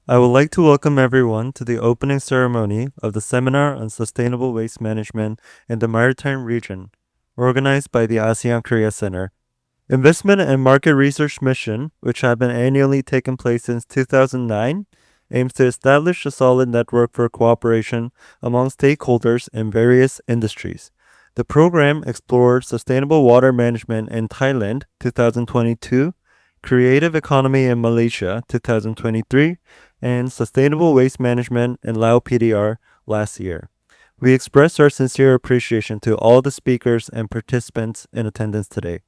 I would like to welcome everyone to the opening ceremony of the Seminar on Sustainable Waste Management in the Maritime region, organized by the ASEAN-Korea Center. Investment and Market Research Mission, which have been annually taking place since 2009, aims to establish a solid network for cooperation among stakeholders in various industries. The program explored sustainable water management in Thailand 2022, creative economy in Malaysia 2023, and sustainable waste management in Lao PDR last year. We express our sincere appreciation to all the speakers and participants in attendance today.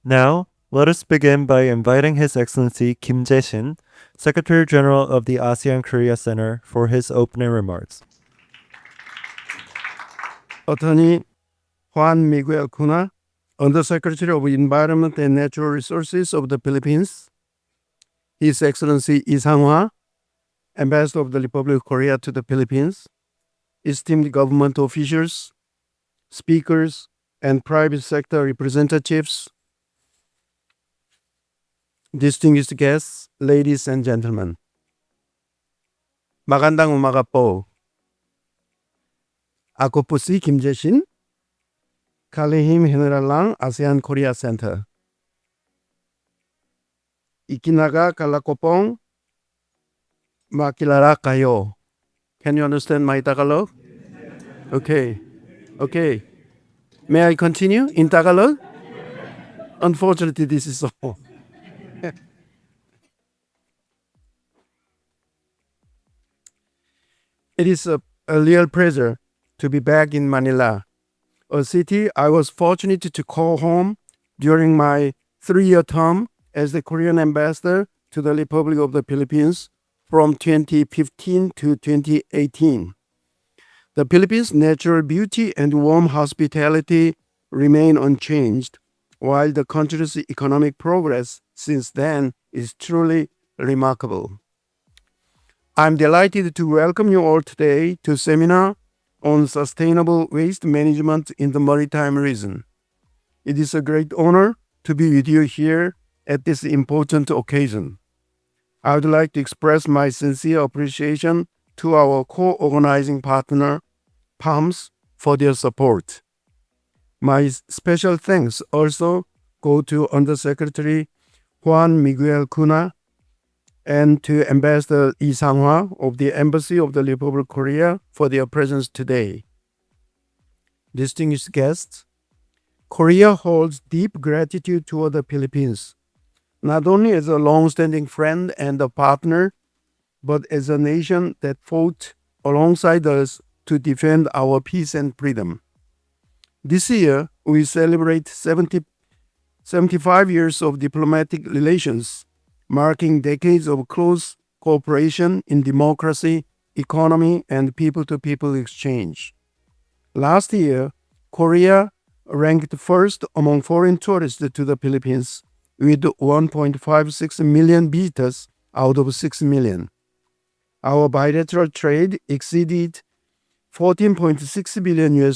Now, let us begin by inviting His Excellency Kim Jae-shin, Secretary General of the ASEAN-Korea Center, for his opening remarks. Attorney Juan Miguel Cuna, Undersecretary of Environment and Natural Resources of the Philippines, His Excellency Sang-hwa, Ambassador of the Republic of Korea to the Philippines, esteemed government officials, speakers, and private sector representatives, distinguished guests, ladies and gentlemen. Magandang umaga po. Ako po si Kim Jae-shin, Kalihim General ng ASEAN-Korea Center. Ikinaga ko pong makilala kayo. Can you understand my Tagalog? Okay. May I continue in Tagalog? Unfortunately, this is all. It is a real pleasure to be back in Manila, a city I was fortunate to call home during my 3-year term as the Korean ambassador to the Republic of the Philippines from 2015 to 2018. The Philippines' natural beauty and warm hospitality remain unchanged, while the country's economic progress since then is truly remarkable. I'm delighted to welcome you all today to seminar on sustainable waste management in the Maritime region. It is a great honor to be with you here at this important occasion. I would like to express my sincere appreciation to our co-organizing partner, PALMS, for their support. My special thanks also go to Undersecretary Juan Miguel Cuna and to Ambassador Sang-hwa of the Embassy of the Republic of Korea for their presence today. Distinguished guests, Korea holds deep gratitude toward the Philippines, not only as a long-standing friend and a partner, but as a nation that fought alongside us to defend our peace and freedom. This year, we celebrate 75 years of diplomatic relations, marking decades of close cooperation in democracy, economy, and people-to-people exchange. Last year, Korea ranked first among foreign tourists to the Philippines with 1.56 million visitors out of 6 million. Our bilateral trade exceeded $14.6 billion,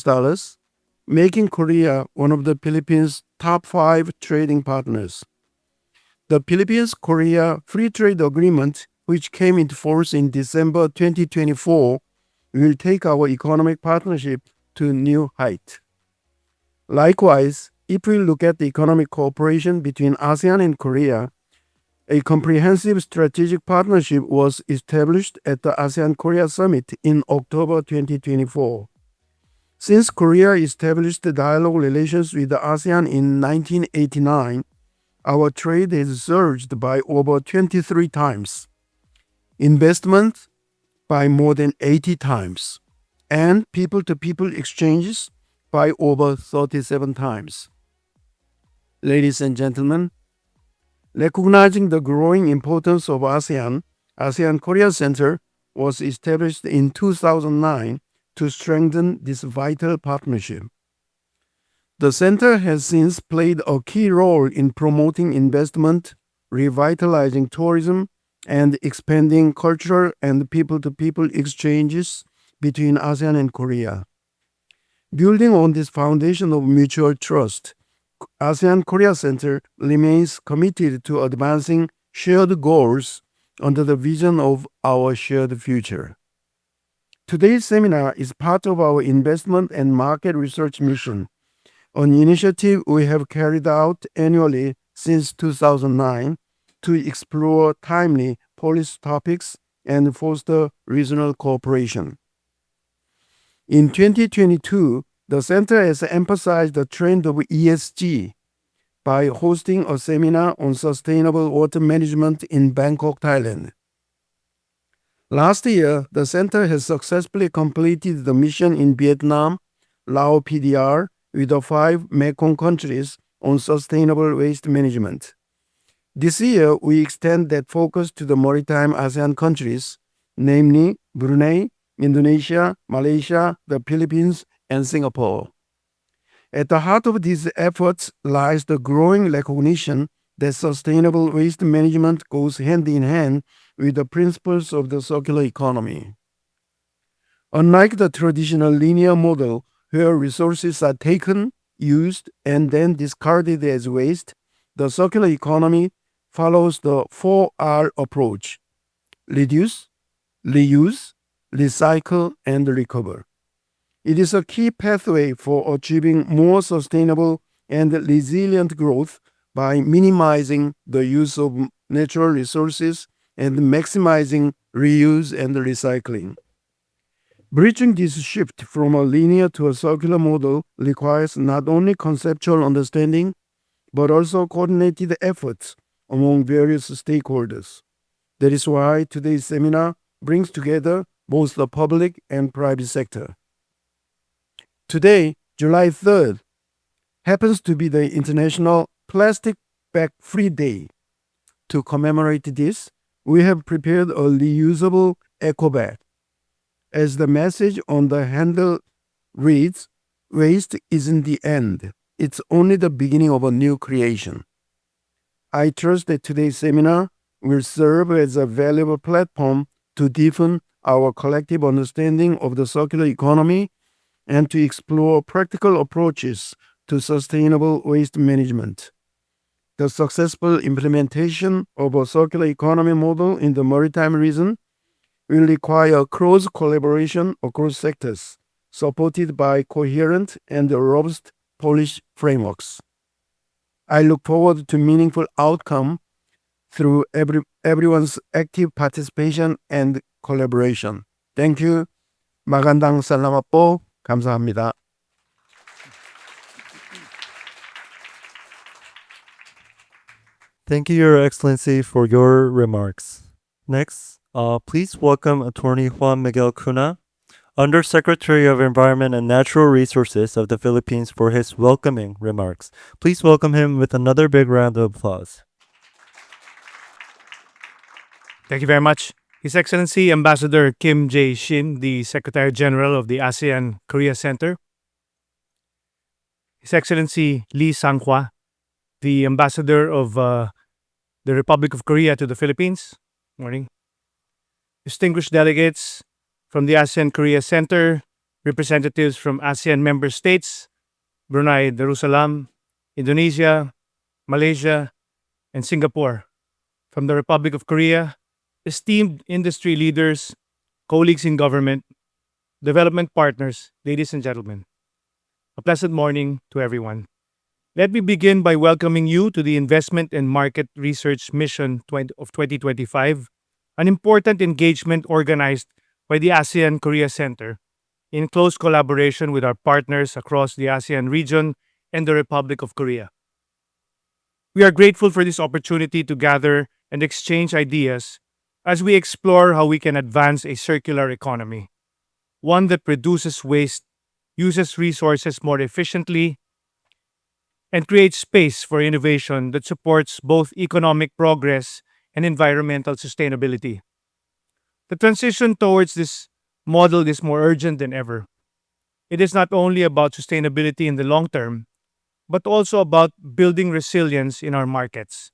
making Korea one of the Philippines' top 5 trading partners. The Philippines-Korea Free Trade Agreement, which came into force in December 2024, will take our economic partnership to a new height. Likewise, if we look at the economic cooperation between ASEAN and Korea, a comprehensive strategic partnership was established at the ASEAN-Korea Summit in October 2024. Since Korea established the dialogue relations with the ASEAN in 1989, our trade has surged by over 23 times, investment by more than 80 times, and people-to-people exchanges by over 37 times. Ladies and gentlemen, recognizing the growing importance of ASEAN, ASEAN-Korea Center was established in 2009 to strengthen this vital partnership. The center has since played a key role in promoting investment, revitalizing tourism, and expanding cultural and people-to-people exchanges between ASEAN and Korea. Building on this foundation of mutual trust, ASEAN-Korea Center remains committed to advancing shared goals under the vision of our shared future. Today's seminar is part of our investment and market research mission, an initiative we have carried out annually since 2009 to explore timely policy topics and foster regional cooperation. In 2022, the Center has emphasized the trend of ESG by hosting a seminar on sustainable water management in Bangkok, Thailand. Last year, the Center has successfully completed the mission in Vietnam, Laos PDR, with the 5 Mekong countries on sustainable waste management. This year, we extend that focus to the maritime ASEAN countries, namely Brunei, Indonesia, Malaysia, the Philippines, and Singapore. At the heart of these efforts lies the growing recognition that sustainable waste management goes hand in hand with the principles of the circular economy. Unlike the traditional linear model where resources are taken, used, and then discarded as waste, the circular economy follows the 4R approach: reduce, reuse, recycle, and recover. It is a key pathway for achieving more sustainable and resilient growth by minimizing the use of natural resources and maximizing reuse and recycling. Bridging this shift from a linear to a circular model requires not only conceptual understanding, but also coordinated efforts among various stakeholders. That is why today's seminar brings together both the public and private sector. Today, July 3rd, happens to be the International Plastic Bag Free Day. To commemorate this, we have prepared a reusable eco bag. As the message on the handle reads, "Waste isn't the end, it's only the beginning of a new creation." I trust that today's seminar will serve as a valuable platform to deepen our collective understanding of the circular economy and to explore practical approaches to sustainable waste management. The successful implementation of a circular economy model in the maritime region will require close collaboration across sectors, supported by coherent and robust policy frameworks. I look forward to meaningful outcome through everyone's active participation and collaboration. Thank you. Magandang salamat po. 감사합니다. Thank you, Your Excellency, for your remarks. Next, please welcome Attorney Juan Miguel Cuna, Undersecretary of Environment and Natural Resources of the Philippines, for his welcoming remarks. Please welcome him with another big round of applause. Thank you very much. His Excellency Ambassador Kim Jae-shin, the Secretary General of the ASEAN-Korea Center. His Excellency Lee Sang-hwa, the Ambassador of the Republic of Korea to the Philippines. Morning. Distinguished delegates from the ASEAN-Korea Center, representatives from ASEAN member states, Brunei Darussalam, Indonesia, Malaysia, and Singapore. From the Republic of Korea, esteemed industry leaders, colleagues in government, development partners, ladies and gentlemen. A pleasant morning to everyone. Let me begin by welcoming you to the Investment and Market Research Mission of 2025, an important engagement organized by the ASEAN-Korea Center in close collaboration with our partners across the ASEAN region and the Republic of Korea. We are grateful for this opportunity to gather and exchange ideas as we explore how we can advance a circular economy, one that reduces waste, uses resources more efficiently, and creates space for innovation that supports both economic progress and environmental sustainability. The transition towards this model is more urgent than ever. It is not only about sustainability in the long term, but also about building resilience in our markets,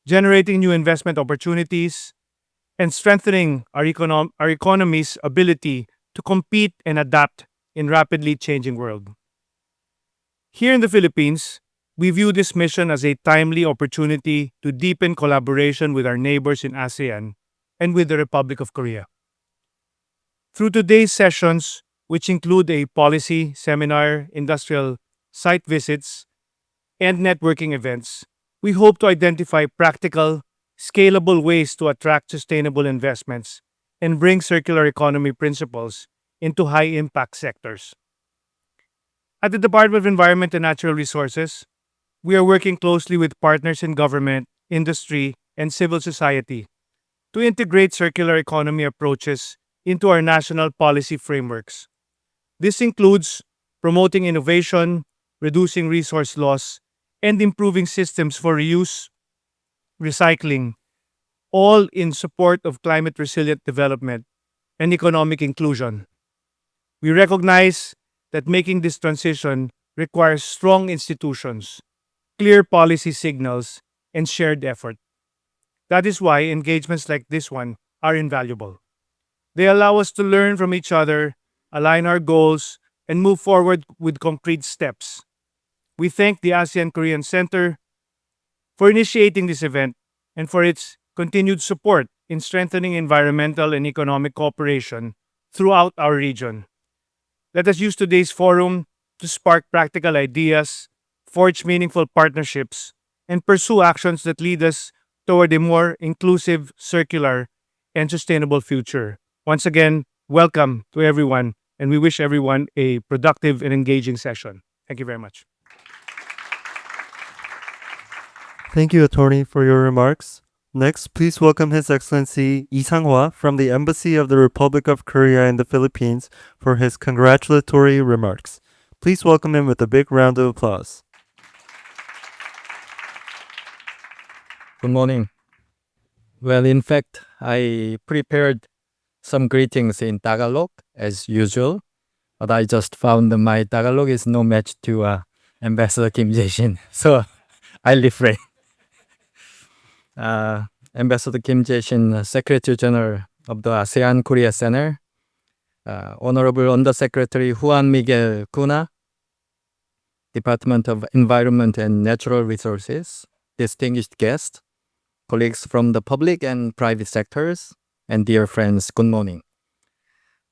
generating new investment opportunities, and strengthening our economy's ability to compete and adapt in rapidly changing world. Here in the Philippines, We view this mission as a timely opportunity to deepen collaboration with our neighbors in ASEAN and with the Republic of Korea. Through today's sessions, which include a policy seminar, industrial site visits, and networking events, we hope to identify practical, scalable ways to attract sustainable investments and bring circular economy principles into high impact sectors. At the Department of Environment and Natural Resources, we are working closely with partners in government, industry, and civil society to integrate circular economy approaches into our national policy frameworks. This includes promoting innovation, reducing resource loss, and improving systems for reuse, recycling, all in support of climate resilient development and economic inclusion. We recognize that making this transition requires strong institutions, clear policy signals, and shared effort. That is why engagements like this one are invaluable. They allow us to learn from each other, align our goals, and move forward with concrete steps. We thank the ASEAN Korean Center for initiating this event and for its continued support in strengthening environmental and economic cooperation throughout our region. Let us use today's forum to spark practical ideas, forge meaningful partnerships, and pursue actions that lead us toward a more inclusive, circular, and sustainable future. Once again, welcome to everyone, and we wish everyone a productive and engaging session. Thank you very much. Thank you, Attorney, for your remarks. Next, please welcome His Excellency Sang-hwa from the Embassy of the Republic of Korea in the Philippines for his congratulatory remarks. Please welcome him with a big round of applause. Good morning. Well, in fact, I prepared some greetings in Tagalog as usual, but I just found that my Tagalog is no match to Ambassador Kim Jae-shin, so I refrain. Ambassador Kim Jae-shin, Secretary General of the ASEAN-Korea Center, Honorable Undersecretary Juan Miguel Cuna, Department of Environment and Natural Resources, distinguished guests, colleagues from the public and private sectors, and dear friends, good morning.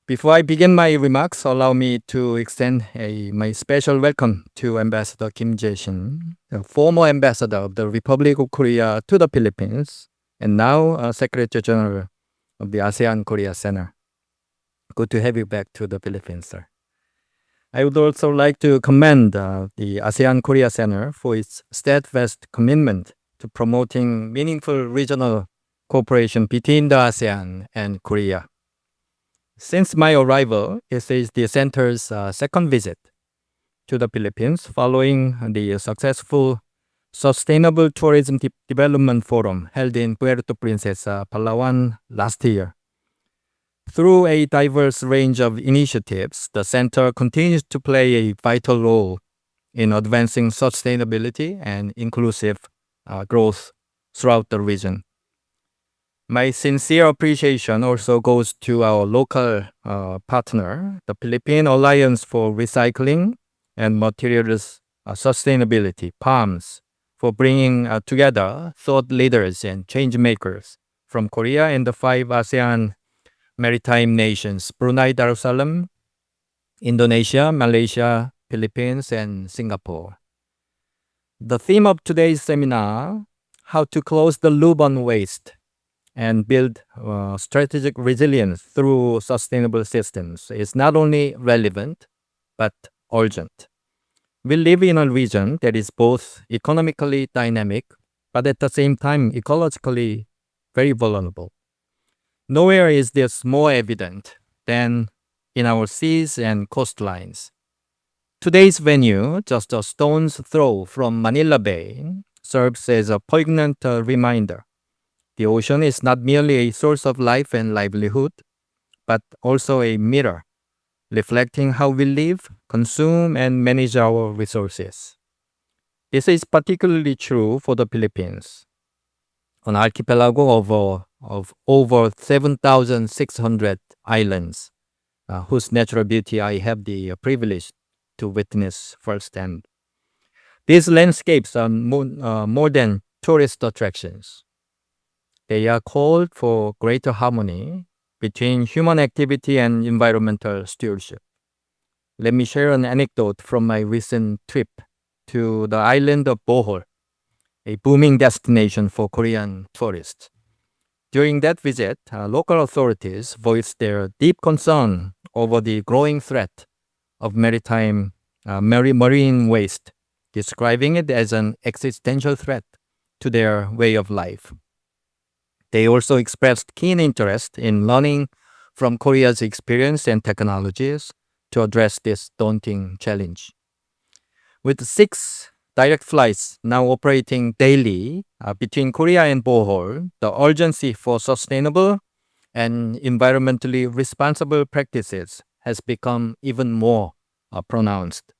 Before I begin my remarks, allow me to extend my special welcome to Ambassador Kim Jae-shin, the former ambassador of the Republic of Korea to the Philippines, and now Secretary General of the ASEAN-Korea Center. Good to have you back to the Philippines, sir. I would also like to commend the ASEAN-Korea Center for its steadfast commitment to promoting meaningful regional cooperation between the ASEAN and Korea. Since my arrival, this is the center's second visit to the Philippines following the successful Sustainable Tourism Development Forum held in Puerto Princesa, Palawan last year. Through a diverse range of initiatives, the center continues to play a vital role in advancing sustainability and inclusive growth throughout the region. My sincere appreciation also goes to our local partner, the Philippine Alliance for Recycling and Materials Sustainability, PALMS, for bringing together thought leaders and change makers from Korea and the 5 ASEAN maritime nations, Brunei Darussalam, Indonesia, Malaysia, Philippines, and Singapore. The theme of today's seminar, how to close the loop on waste and build strategic resilience through sustainable systems, is not only relevant, but urgent. We live in a region that is both economically dynamic, but at the same time ecologically very vulnerable. Nowhere is this more evident than in our seas and coastlines. Today's venue, just a stone's throw from Manila Bay, serves as a poignant reminder. The ocean is not merely a source of life and livelihood, but also a mirror, reflecting how we live, consume, and manage our resources. This is particularly true for the Philippines, an archipelago of over 7,600 islands, whose natural beauty I have the privilege to witness firsthand. These landscapes are more than tourist attractions. They are called for greater harmony between human activity and environmental stewardship. Let me share an anecdote from my recent trip to the island of Bohol, a booming destination for Korean tourists. During that visit, local authorities voiced their deep concern over the growing threat of marine waste, describing it as an existential threat to their way of life. They also expressed keen interest in learning from Korea's experience and technologies to address this daunting challenge. With 6 direct flights now operating daily between Korea and Bohol, the urgency for sustainable and environmentally responsible practices has become even more pronounced.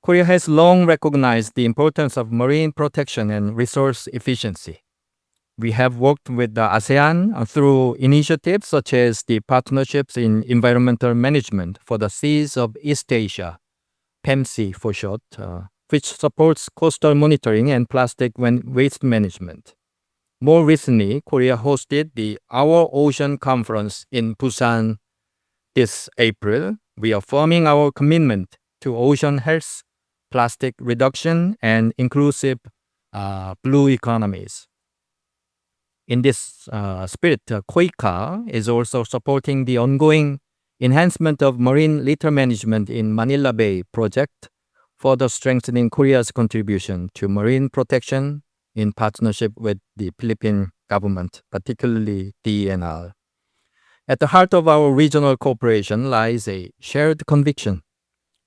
Korea has long recognized the importance of marine protection and resource efficiency. We have worked with the ASEAN through initiatives such as the Partnerships in Environmental Management for the Seas of East Asia, PEMC for short, which supports coastal monitoring and plastic waste management. More recently, Korea hosted the Our Ocean Conference in Busan this April, reaffirming our commitment to ocean health, plastic reduction, and inclusive blue economies. In this spirit, KOICA is also supporting the ongoing enhancement of marine litter management in Manila Bay project, further strengthening Korea's contribution to marine protection in partnership with the Philippine government, particularly DENR. At the heart of our regional cooperation lies a shared conviction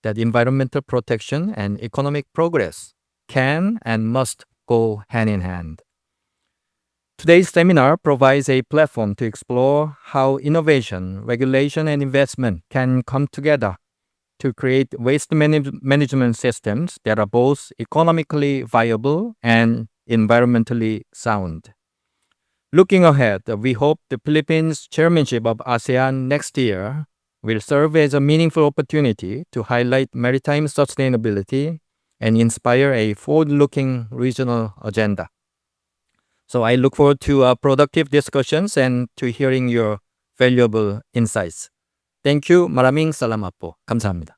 that environmental protection and economic progress can and must go hand in hand. Today's seminar provides a platform to explore how innovation, regulation, and investment can come together to create waste management systems that are both economically viable and environmentally sound. Looking ahead, we hope the Philippines' chairmanship of ASEAN next year will serve as a meaningful opportunity to highlight maritime sustainability and inspire a forward-looking regional agenda. So I look forward to productive discussions and to hearing your valuable insights. Thank you. Maraming salamat po. 감사합니다.